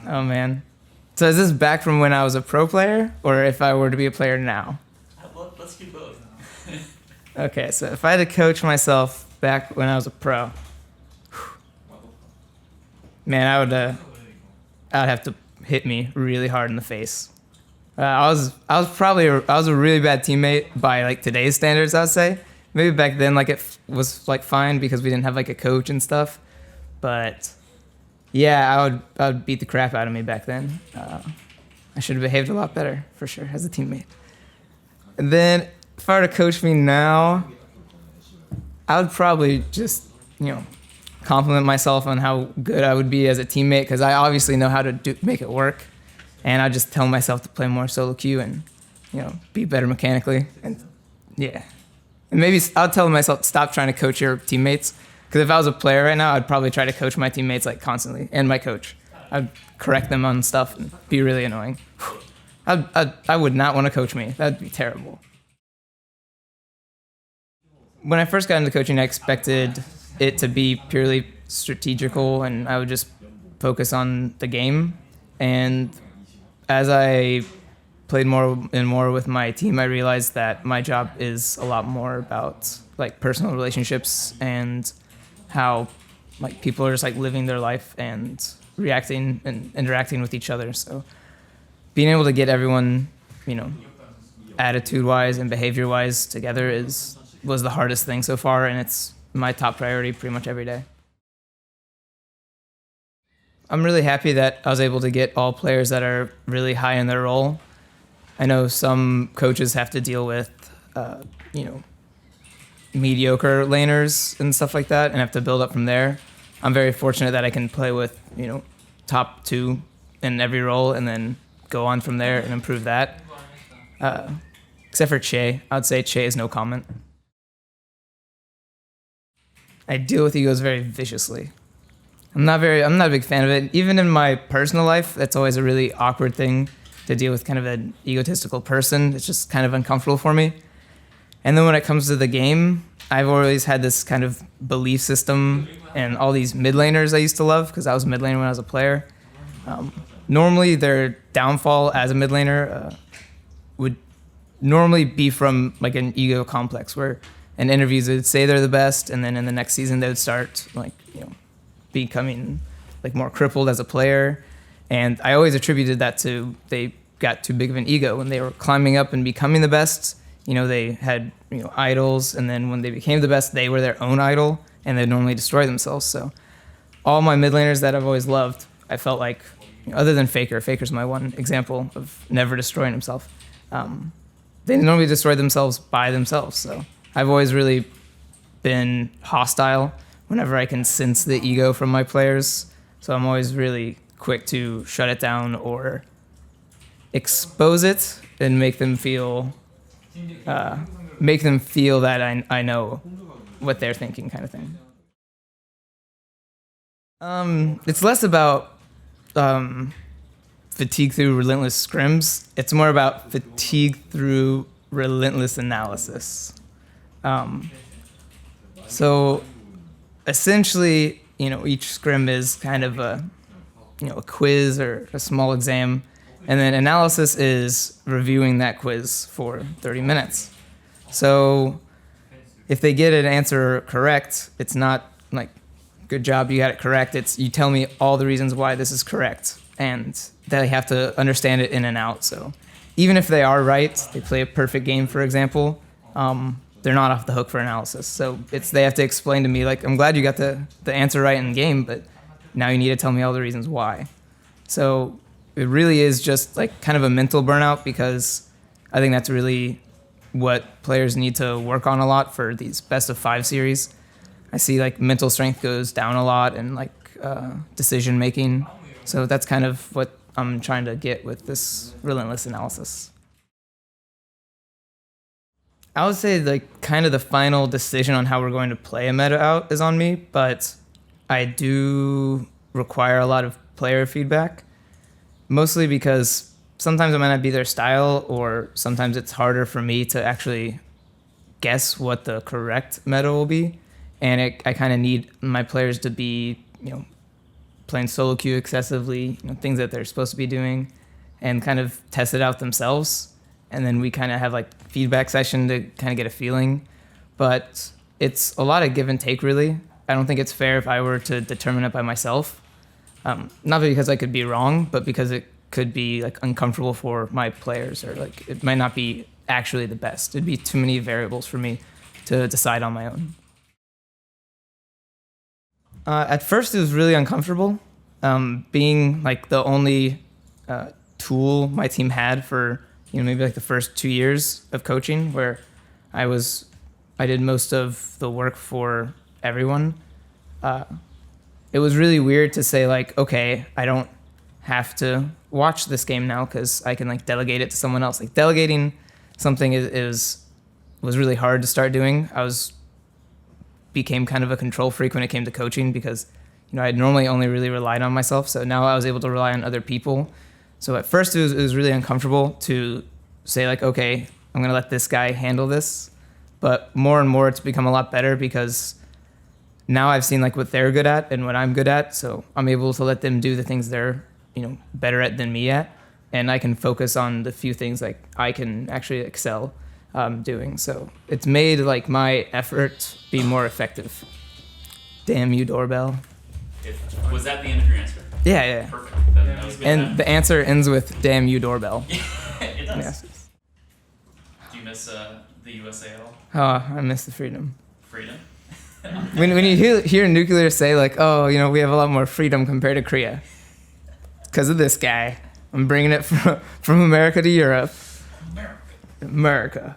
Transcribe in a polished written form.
Oh man. So is this back from when I was a pro player, or if I were to be a player now? Let's do both. Okay, so if I had to coach myself back when I was a pro, man, I would have to hit me really hard in the face. I was a really bad teammate by like today's standards, I'd say. Maybe back then like was like fine because we didn't have like a coach and stuff. But yeah, I would beat the crap out of me back then. I should have behaved a lot better for sure as a teammate. And then if I were to coach me now, I would probably just, compliment myself on how good I would be as a teammate because I obviously know how to make it work. And I just tell myself to play more solo queue and, be better mechanically. And yeah. And maybe I'll tell myself stop trying to coach your teammates. Because if I was a player right now, I'd probably try to coach my teammates like constantly and my coach. I'd correct them on stuff and be really annoying. I would not want to coach me. That'd be terrible. When I first got into coaching, I expected it to be purely strategical and I would just focus on the game. And as I played more and more with my team, I realized that my job is a lot more about like personal relationships and how like people are just like living their life and reacting and interacting with each other. So being able to get everyone, attitude-wise and behavior-wise together was the hardest thing so far, and it's my top priority pretty much every day. I'm really happy that I was able to get all players that are really high in their role. I know some coaches have to deal with, mediocre laners and stuff like that and have to build up from there. I'm very fortunate that I can play with, top 2 in every role and then go on from there and improve that. Except for Che. I would say Che is no comment. I deal with egos very viciously. I'm not a big fan of it. Even in my personal life, that's always a really awkward thing to deal with kind of an egotistical person. It's just kind of uncomfortable for me. And then when it comes to the game, I've always had this kind of belief system and all these mid laners I used to love because I was mid laner when I was a player. Normally their downfall as a mid laner would normally be from like an ego complex where in interviews they'd say they're the best and then in the next season they would start becoming like more crippled as a player. And I always attributed that to they got too big of an ego when they were climbing up and becoming the best. They had idols, and then when they became the best, they were their own idol, and they'd normally destroy themselves. So all my mid laners that I've always loved, I felt like, other than Faker's my one example of never destroying himself. They normally destroy themselves by themselves. So I've always really been hostile whenever I can sense the ego from my players. So I'm always really quick to shut it down or expose it and make them feel that I know what they're thinking, kind of thing. It's less about fatigue through relentless scrims. It's more about fatigue through relentless analysis. So essentially, each scrim is kind of a quiz or a small exam. And then analysis is reviewing that quiz for 30 minutes. So if they get an answer correct, it's not like, good job, you got it correct. It's you tell me all the reasons why this is correct. And they have to understand it in and out. So even if they are right, they play a perfect game, for example, they're not off the hook for analysis. So they have to explain to me, like, I'm glad you got the answer right in the game, but now you need to tell me all the reasons why. So it really is just like kind of a mental burnout because I think that's really what players need to work on a lot for these best of 5 series. I see like mental strength goes down a lot and like decision making. So that's kind of what I'm trying to get with this relentless analysis. I would say like kind of the final decision on how we're going to play a meta out is on me, but I do require a lot of player feedback. Mostly because sometimes it might not be their style, or sometimes it's harder for me to actually guess what the correct meta will be. And I kind of need my players to be, playing solo queue excessively, things that they're supposed to be doing, and kind of test it out themselves. And then we kind of have like feedback session to kind of get a feeling. But it's a lot of give and take, really. I don't think it's fair if I were to determine it by myself. Not because I could be wrong, but because it could be like uncomfortable for my players, or like it might not be actually the best. It'd be too many variables for me to decide on my own. At first, it was really uncomfortable, being like the only tool my team had for maybe like the first 2 years of coaching, where I did most of the work for everyone. It was really weird to say like, okay, I don't have to watch this game now because I can like delegate it to someone else. Like delegating something was really hard to start doing. Became kind of a control freak when it came to coaching because I normally only really relied on myself. So now I was able to rely on other people. So at first it was really uncomfortable to say like, okay, I'm gonna let this guy handle this. But more and more it's become a lot better because now I've seen like what they're good at and what I'm good at. So I'm able to let them do the things they're better at than me at. And I can focus on the few things like I can actually excel doing. So it's made like my effort be more effective. Damn you, doorbell. Was that the end of your answer? Yeah. Perfect. That was good. And the answer ends with damn you, doorbell. It does. Yes. Do you miss the USA at all? Oh, I miss the freedom. Freedom? When you hear nuclear say like, oh, we have a lot more freedom compared to Korea. Because of this guy. I'm bringing it from America to Europe. America. America.